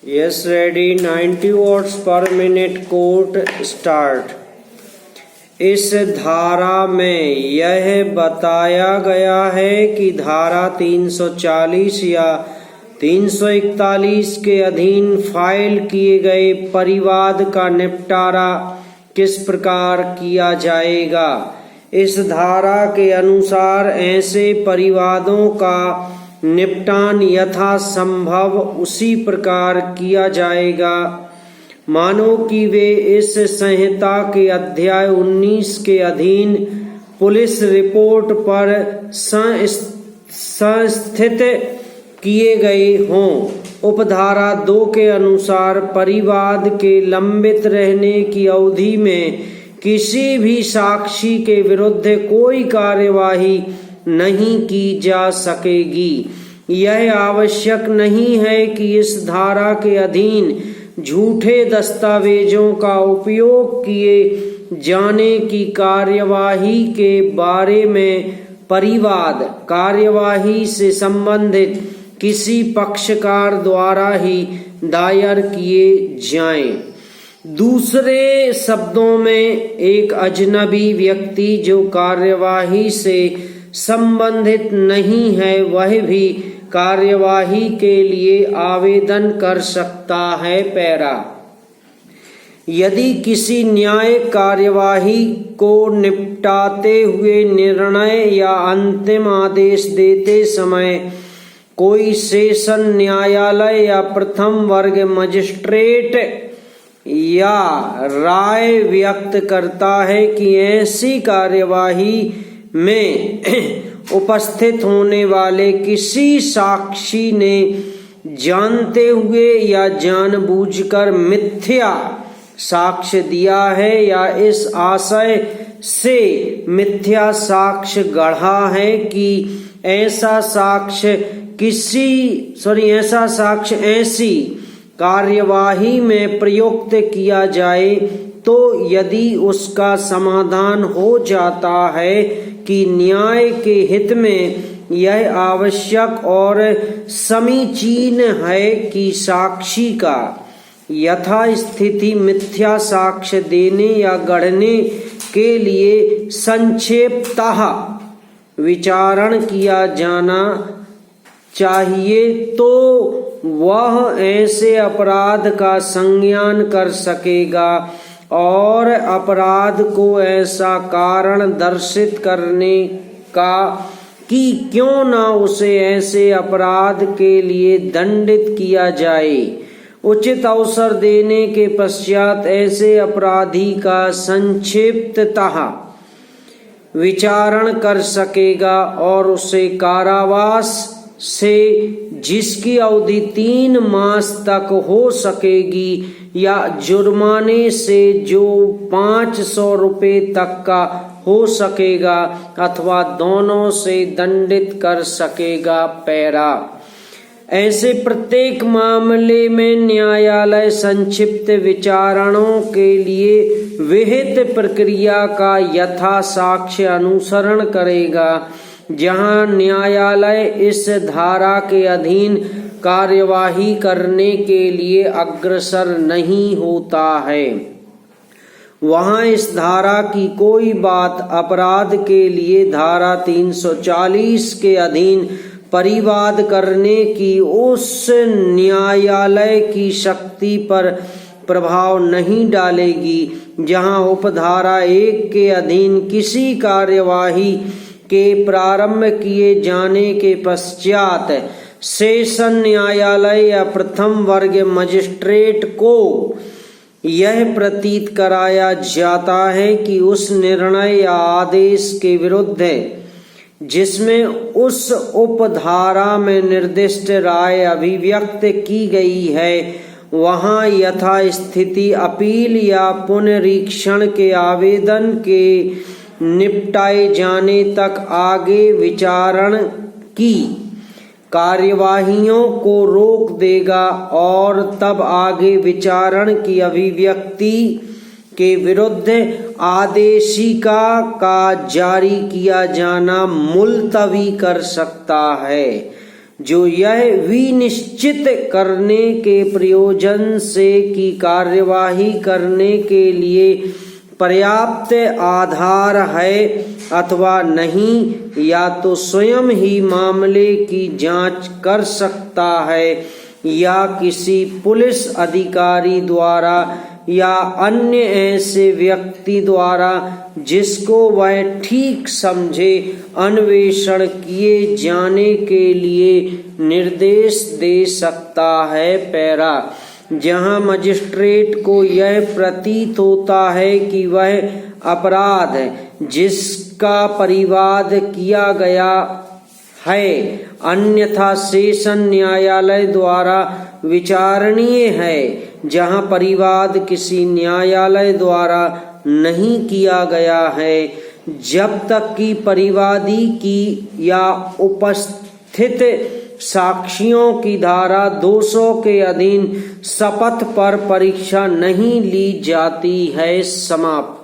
Yes, ready. 90 watts per minute quote start. इस धारा में यह बताया गया है कि धारा 340 या 341 के अधीन फाइल किए गए परिवाद का निपटारा किस प्रकार किया जाएगा। इस धारा के अनुसार ऐसे परिवादों का निपटान यथासंभव उसी प्रकार किया जाएगा मानो कि वे इस संहिता के अध्याय 19 के अधीन पुलिस रिपोर्ट पर संस्थित किए गए हों। उपधारा 2 के अनुसार परिवाद के लंबित रहने की अवधि में किसी भी साक्षी के विरुद्ध कोई कार्यवाही नहीं की जा सकेगी। यह आवश्यक नहीं है कि इस धारा के अधीन झूठे दस्तावेजों का उपयोग किए जाने की कार्यवाही के बारे में परिवाद कार्यवाही से संबंधित किसी पक्षकार द्वारा ही दायर किए जाएं। दूसरे शब्दों में एक अजनबी व्यक्ति जो कार्यवाही से संबंधित नहीं है वह भी कार्यवाही के लिए आवेदन कर सकता है। पैरा यदि किसी न्यायिक कार्यवाही को निपटाते हुए निर्णय या अंतिम आदेश देते समय कोई सेशन न्यायालय या प्रथम वर्ग मजिस्ट्रेट या राय व्यक्त करता है कि ऐसी कार्यवाही में उपस्थित होने वाले किसी साक्षी ने जानते हुए या जानबूझकर मिथ्या साक्ष्य दिया है या इस आशय से मिथ्या साक्ष्य गढ़ा है कि ऐसा साक्ष्य ऐसी कार्यवाही में प्रयुक्त किया जाए, तो यदि उसका समाधान हो जाता है कि न्याय के हित में यह आवश्यक और समीचीन है कि साक्षी का यथास्थिति मिथ्या साक्ष्य देने या गढ़ने के लिए संक्षेपतः विचारण किया जाना चाहिए, तो वह ऐसे अपराध का संज्ञान कर सकेगा और अपराध को ऐसा कारण दर्शित करने का कि क्यों न उसे ऐसे अपराध के लिए दंडित किया जाए उचित अवसर देने के पश्चात ऐसे अपराधी का संक्षिप्ततः विचारण कर सकेगा और उसे कारावास से जिसकी अवधि 3 मास तक हो सकेगी या जुर्माने से जो 500 रुपये तक का हो सकेगा अथवा दोनों से दंडित कर सकेगा। पैरा ऐसे प्रत्येक मामले में न्यायालय संक्षिप्त विचारणों के लिए विहित प्रक्रिया का यथा साक्ष्य अनुसरण करेगा। जहां न्यायालय इस धारा के अधीन कार्यवाही करने के लिए अग्रसर नहीं होता है, वहां इस धारा की कोई बात अपराध के लिए धारा 340 के अधीन परिवाद करने की उस न्यायालय की शक्ति पर प्रभाव नहीं डालेगी जहां उपधारा 1 के अधीन किसी कार्यवाही के प्रारंभ किए जाने के पश्चात सेशन न्यायालय या प्रथम वर्ग मजिस्ट्रेट को यह प्रतीत कराया जाता है कि उस निर्णय या आदेश के विरुद्ध जिसमें उस उपधारा में निर्दिष्ट राय अभिव्यक्त की गई है वहां यथास्थिति अपील या पुनरीक्षण के आवेदन के निपटाए जाने तक आगे विचारण की कार्यवाहियों को रोक देगा और तब आगे विचारण की अभिव्यक्ति के विरुद्ध आदेशिका का जारी किया जाना मुलतवी कर सकता है। जो यह विनिश्चित करने के प्रयोजन से कि कार्यवाही करने के लिए पर्याप्त आधार है अथवा नहीं, या तो स्वयं ही मामले की जांच कर सकता है या किसी पुलिस अधिकारी द्वारा या अन्य ऐसे व्यक्ति द्वारा जिसको वह ठीक समझे अन्वेषण किए जाने के लिए निर्देश दे सकता है। पैरा जहां मजिस्ट्रेट को यह प्रतीत होता है कि वह अपराध जिसका परिवाद किया गया है अन्यथा सेशन न्यायालय द्वारा विचारणीय है, जहां परिवाद किसी न्यायालय द्वारा नहीं किया गया है, जब तक कि परिवादी की या उपस्थित साक्षियों की धारा 200 के अधीन शपथ पर परीक्षा नहीं ली जाती है। समाप्त।